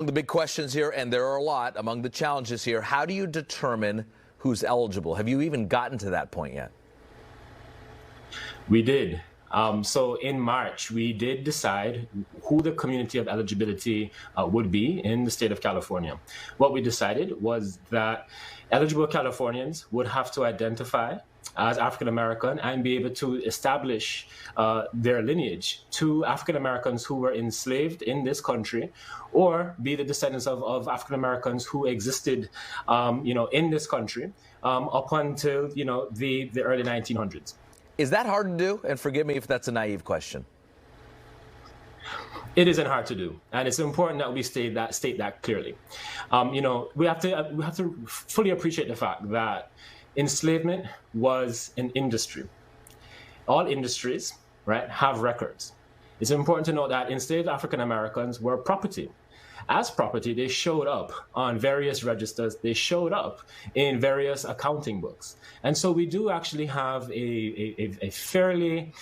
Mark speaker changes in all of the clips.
Speaker 1: The big questions here, and there are a lot among the challenges here, how do you determine who's eligible? Have you even gotten to that point yet?
Speaker 2: We did. So in March, we did decide who the community of eligibility would be in the state of California. What we decided was that eligible Californians would have to identify as African American and be able to establish their lineage to African Americans who were enslaved in this country, or be the descendants of African Americans who existed, in this country up until the early 1900s.
Speaker 1: Is that hard to do? And forgive me if that's a naive question.
Speaker 2: It isn't hard to do, and it's important that we state that clearly. We have to fully appreciate the fact that enslavement was an industry. All industries, right, have records. It's important to note that enslaved African Americans were property. As property, they showed up on various registers. They showed up in various accounting books. And so we do actually have a fairly,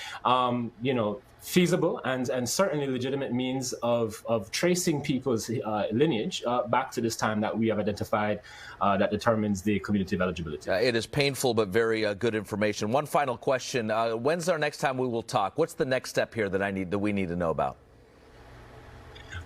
Speaker 2: feasible and certainly legitimate means of tracing people's lineage back to this time that we have identified that determines the community of eligibility.
Speaker 1: It is painful, but very good information. One final question. When's our next time we will talk? What's the next step here that we need to know about?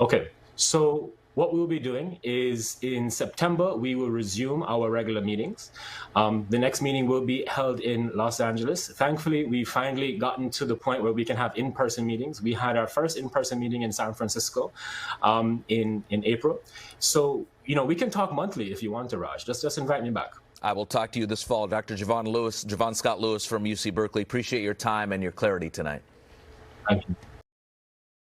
Speaker 2: Okay. So what we'll be doing is in September, we will resume our regular meetings. The next meeting will be held in Los Angeles. Thankfully, we've finally gotten to the point where we can have in-person meetings. We had our first in-person meeting in San Francisco in April. So, we can talk monthly if you want to, Raj. Just invite me back.
Speaker 1: I will talk to you this fall. Dr. Javon Scott Lewis from UC Berkeley. Appreciate your time and your clarity tonight.
Speaker 2: Thank you.